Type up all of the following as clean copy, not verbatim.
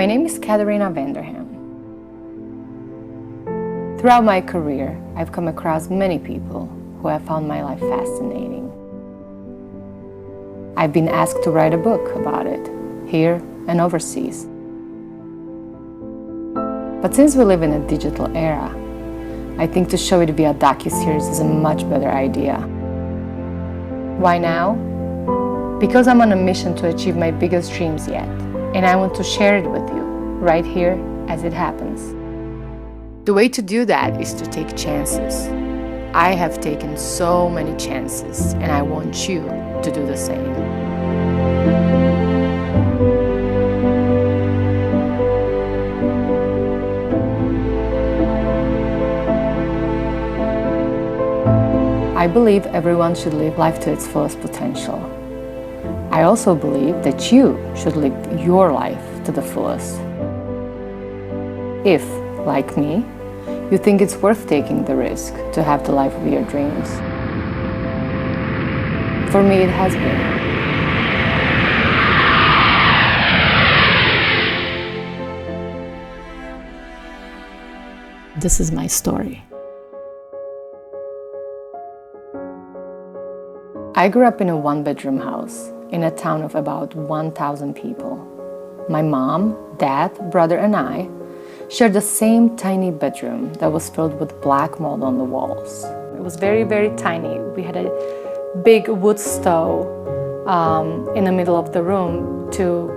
My name is Katarina Van Derham. Throughout my career, I've come across many people who have found my life fascinating. I've been asked to write a book about it, here and overseas. But since we live in a digital era, I think to show it via docu-series is a much better idea. Why now? Because I'm on a mission to achieve my biggest dreams yet, and I want to share it with you, right here as it happens. The way to do that is to take chances. I have taken so many chances, and I want you to do the same. I believe everyone should live life to its fullest potential. I also believe that you should live your life to the fullest. If, like me, you think it's worth taking the risk to have the life of your dreams. For me, it has been. This is my story. I grew up in a one-bedroom house in a town of about 1,000 people. My mom, dad, brother, and I shared the same tiny bedroom that was filled with black mold on the walls. It was very, very tiny. We had a big wood stove in the middle of the room to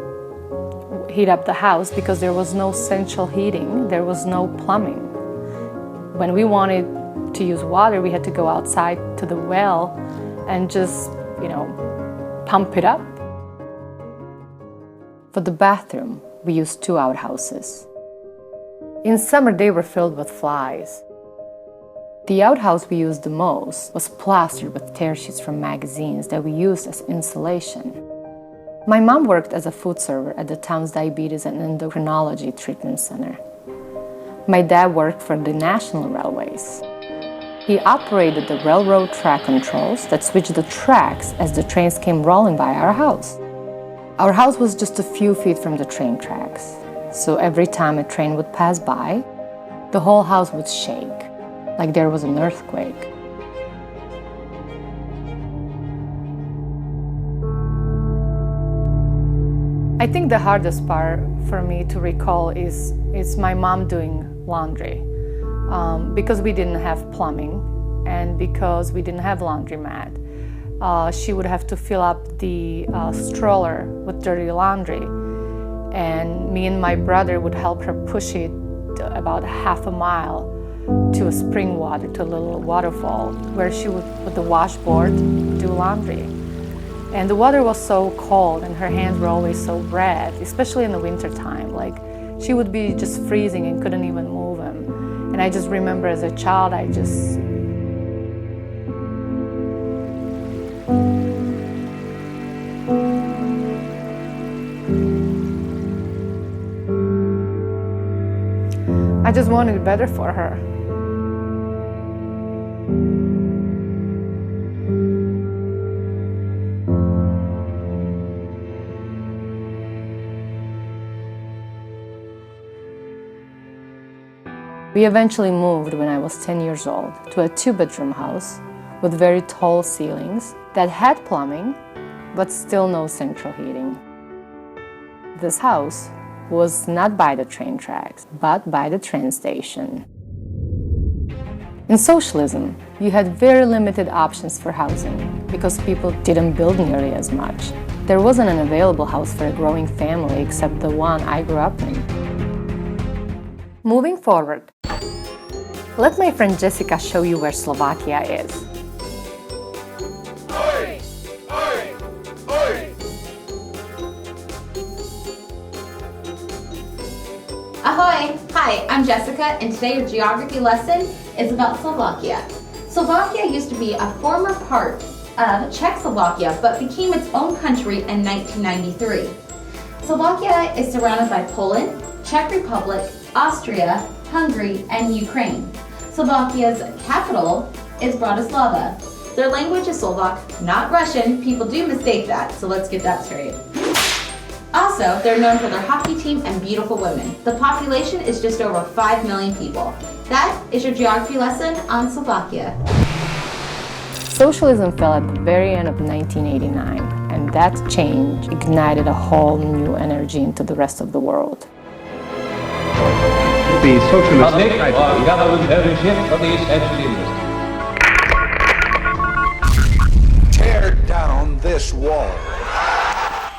heat up the house because there was no central heating, there was no plumbing. When we wanted to use water, we had to go outside to the well and just, pump it up. For the bathroom, we used 2 outhouses. In summer, they were filled with flies. The outhouse we used the most was plastered with tear sheets from magazines that we used as insulation. My mom worked as a food server at the town's diabetes and endocrinology treatment center. My dad worked for the National Railways. He operated the railroad track controls that switched the tracks as the trains came rolling by our house. Our house was just a few feet from the train tracks, so every time a train would pass by, the whole house would shake, like there was an earthquake. I think the hardest part for me to recall is my mom doing laundry. Because we didn't have plumbing and because we didn't have laundromat, she would have to fill up the stroller with dirty laundry, and me and my brother would help her push it about half a mile to a spring water, to a little waterfall, where she would, with the washboard, do laundry. And the water was so cold and her hands were always so red, especially in the winter time. Like, she would be just freezing and couldn't even move them. And I just remember as a child, I just wanted better for her. We eventually moved when I was 10 years old to a 2-bedroom house with very tall ceilings that had plumbing, but still no central heating. This house was not by the train tracks, but by the train station. In socialism, you had very limited options for housing because people didn't build nearly as much. There wasn't an available house for a growing family except the one I grew up in. Moving forward, let my friend Jessica show you where Slovakia is. Oi! Oi! Oi! Ahoy! Hi, I'm Jessica, and today your geography lesson is about Slovakia. Slovakia used to be a former part of Czechoslovakia, but became its own country in 1993. Slovakia is surrounded by Poland, Czech Republic, Austria, Hungary, and Ukraine. Slovakia's capital is Bratislava. Their language is Slovak, not Russian. People do mistake that, so let's get that straight. Also, Also, they're known for their hockey team and beautiful women. The population is just over 5 million people. That is your geography lesson on Slovakia. Socialism fell at the very end of 1989, and that change ignited a whole new energy into the rest of the world. The socialist or government ownership of the essential industry. Tear down this wall.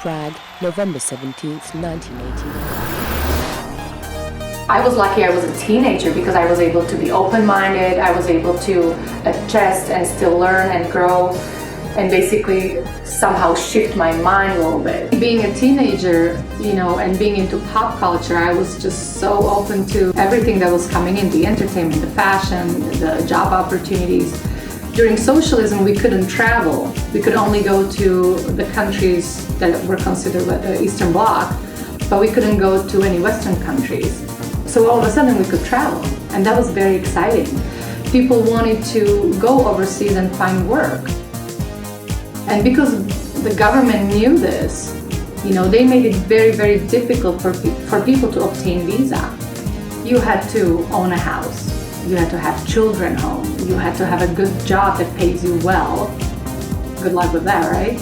Prague, November 17th, 1989. I was lucky I was a teenager because I was able to be open-minded, I was able to adjust and still learn and grow and basically somehow shift my mind a little bit. Being a teenager, and being into pop culture, I was just so open to everything that was coming in, the entertainment, the fashion, the job opportunities. During socialism, we couldn't travel. We could only go to the countries that were considered the Eastern Bloc, but we couldn't go to any Western countries. So all of a sudden we could travel, and that was very exciting. People wanted to go overseas and find work. And because the government knew this, they made it very, very difficult for people to obtain visa. You had to own a house, you had to have children home, you had to have a good job that pays you well. Good luck with that, right?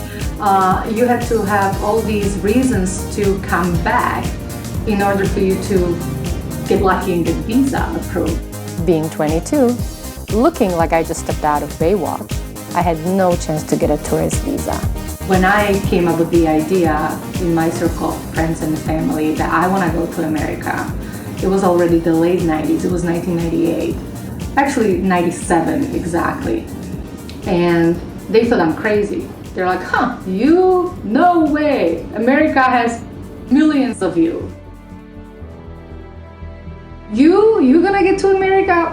You had to have all these reasons to come back in order for you to get lucky and get visa approved. Being 22, looking like I just stepped out of Baywatch, I had no chance to get a tourist visa. When I came up with the idea in my circle of friends and family that I want to go to America, it was already the late 90s, it was 1998. Actually, 97 exactly. And they thought I'm crazy. They're like, no way, America has millions of you. You're gonna get to America?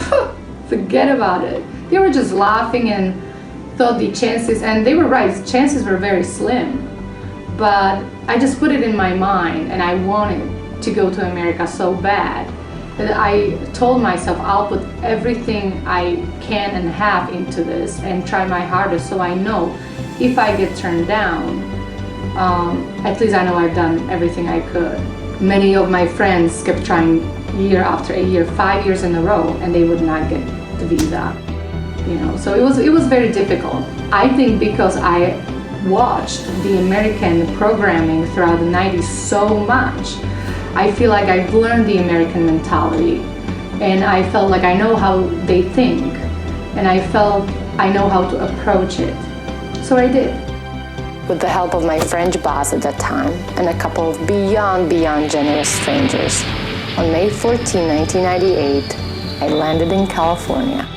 Forget about it. They were just laughing and thought the chances, and they were right, chances were very slim. But I just put it in my mind, and I wanted to go to America so bad that I told myself I'll put everything I can and have into this and try my hardest so I know if I get turned down, at least I know I've done everything I could. Many of my friends kept trying year after year, 5 years in a row, and they would not get the visa. So it was very difficult. I think because I watched the American programming throughout the 90s so much, I feel like I've learned the American mentality, and I felt like I know how they think, and I felt I know how to approach it. So I did. With the help of my French boss at that time and a couple of beyond generous strangers, on May 14, 1998, I landed in California.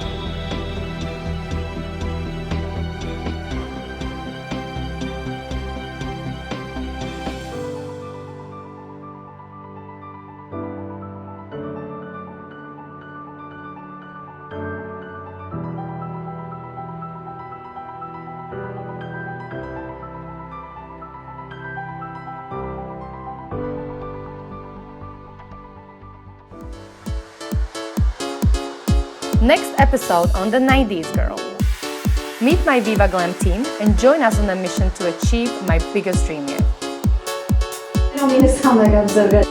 Next episode on the 90s Girl. Meet my VIVA GLAM team and join us on a mission to achieve my biggest dream yet. I don't mean to sound like I'm so good.